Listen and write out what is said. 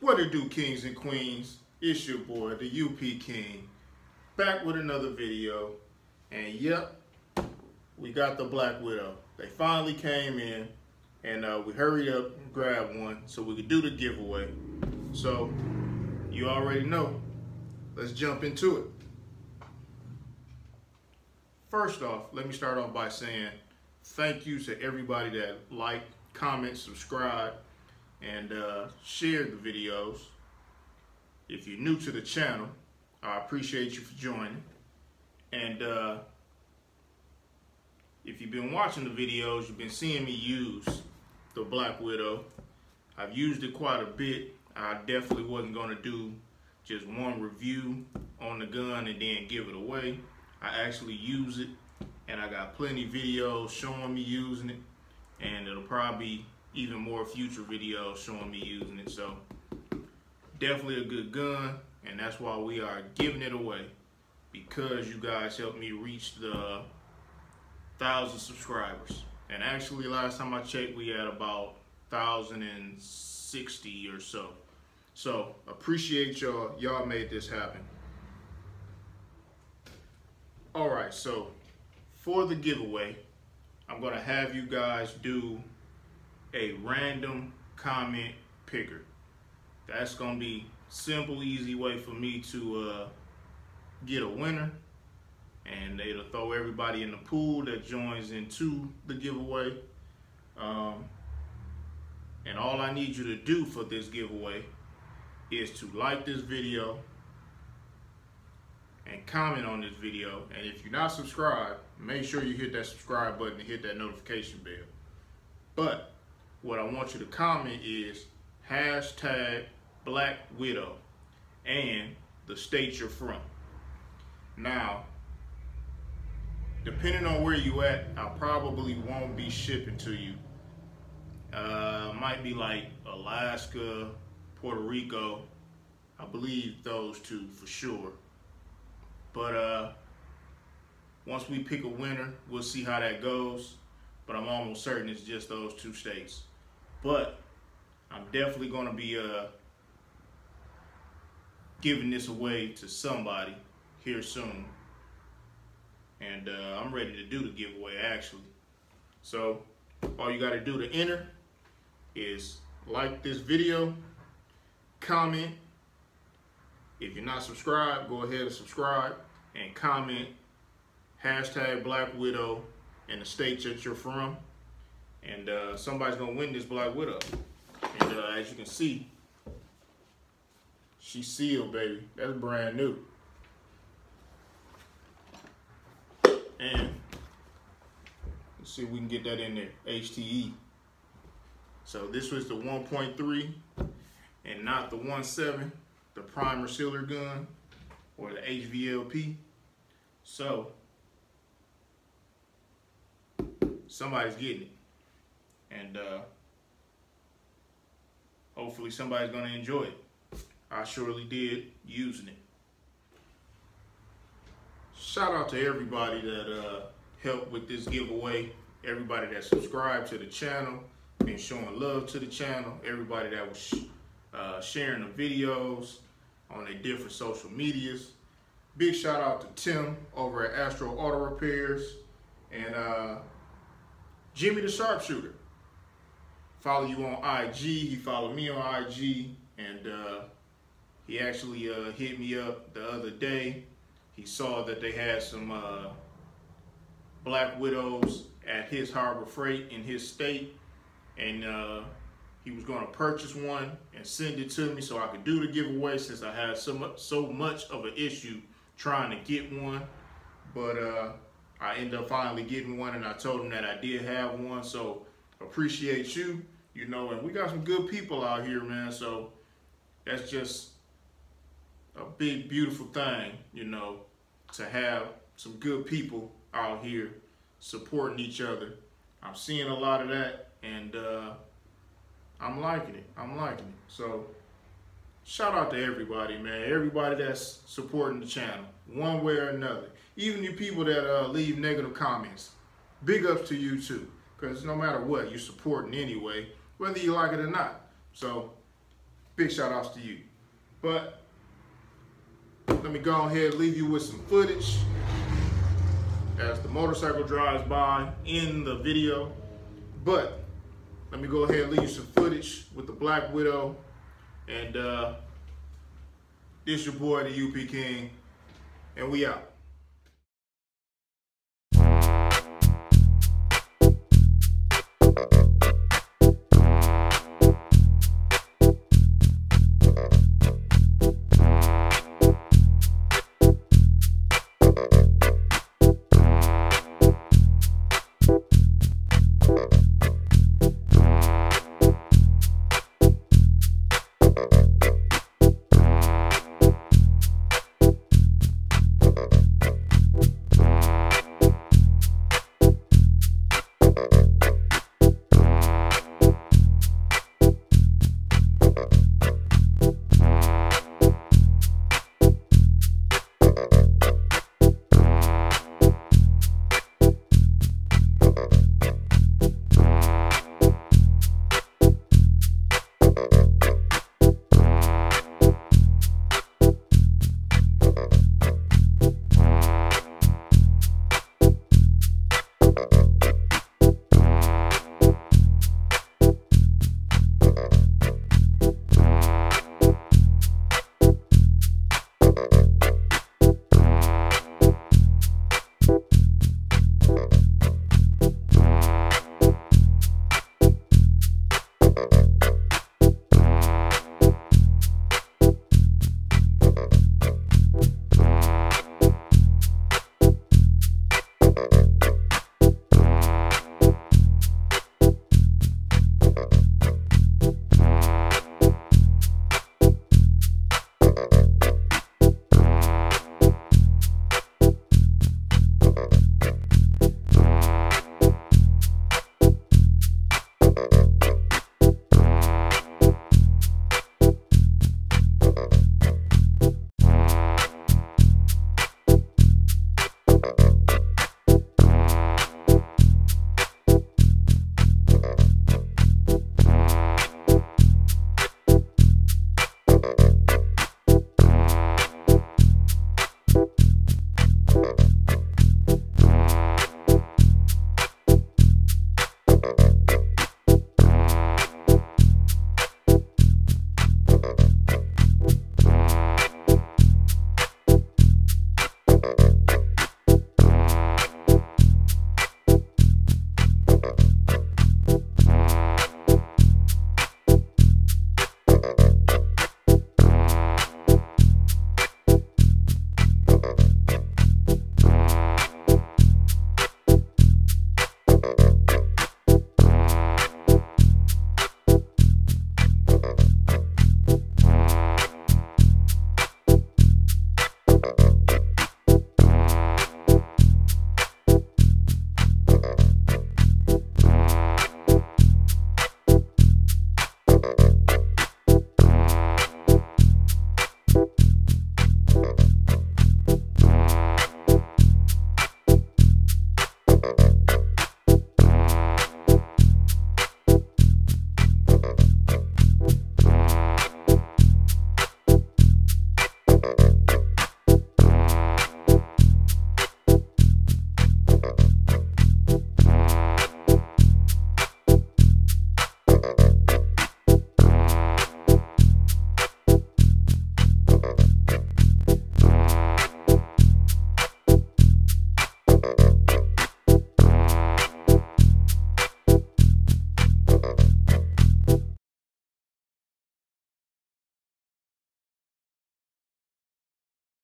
What it do, kings and queens? It's your boy, the UP King, back with another video. And yep, we got the Black Widow. They finally came in, and we hurried up and grabbed one so we could do the giveaway. So, you already know. Let's jump into it. First off, let me start off by saying thank you to everybody that liked, comment, subscribe, and share the videos. If you're new to the channel, I appreciate you for joining. And if you've been watching the videos, you've been seeing me use the Black Widow. I've used it quite a bit. I definitely wasn't going to do just one review on the gun and then give it away. I actually use it, and I got plenty of videos showing me using it, and it'll probably be even more future videos showing me using it. So definitely a good gun, and that's why we are giving it away, because you guys helped me reach the 1,000 subscribers. And actually last time I checked, we had about 1,060 or so. So appreciate y'all. Y'all made this happen. All right, so for the giveaway, I'm gonna have you guys do a random comment picker. That's gonna be simple, easy way for me to get a winner, and it'll throw everybody in the pool that joins into the giveaway. And all I need you to do for this giveaway is to like this video and comment on this video. And if you're not subscribed, make sure you hit that subscribe button and hit that notification bell. But what I want you to comment is hashtag Black Widow and the state you're from. Now, depending on where you at, I probably won't be shipping to you. Might be like Alaska, Puerto Rico. I believe those two for sure. But once we pick a winner, we'll see how that goes. But I'm almost certain it's just those two states. But I'm definitely going to be giving this away to somebody here soon. And I'm ready to do the giveaway, actually. So all you got to do to enter is like this video, comment. If you're not subscribed, go ahead and subscribe and comment hashtag Black Widow and the state that you're from. And somebody's gonna win this Black Widow. And as you can see, she's sealed, baby. That's brand new. And let's see if we can get that in there. HTE. So this was the 1.3 and not the 1.7, the primer sealer gun or the HVLP. So somebody's getting it, and hopefully somebody's gonna enjoy it. I surely did using it. Shout out to everybody that helped with this giveaway, everybody that subscribed to the channel, been showing love to the channel, everybody that was sharing the videos on their different social medias. Big shout out to Tim over at Astro Auto Repairs, and Jimmy the Sharpshooter. Follow you on IG. He followed me on IG, and he actually hit me up the other day. He saw that they had some Black Widows at his Harbor Freight in his state, and he was going to purchase one and send it to me so I could do the giveaway, since I had so much of an issue trying to get one. But I ended up finally getting one, and I told him that I did have one. So appreciate you, you know, and we got some good people out here, man. So that's just a big, beautiful thing, you know, to have some good people out here supporting each other. I'm seeing a lot of that, and I'm liking it. I'm liking it. So shout out to everybody, man. Everybody that's supporting the channel, one way or another. Even you people that leave negative comments, big ups to you too. Because no matter what, you're supporting anyway, whether you like it or not. So big shout outs to you. But let me go ahead and leave you with some footage as the motorcycle drives by in the video. But let me go ahead and leave you some footage with the Black Widow. And this your boy, the UP King, and we out.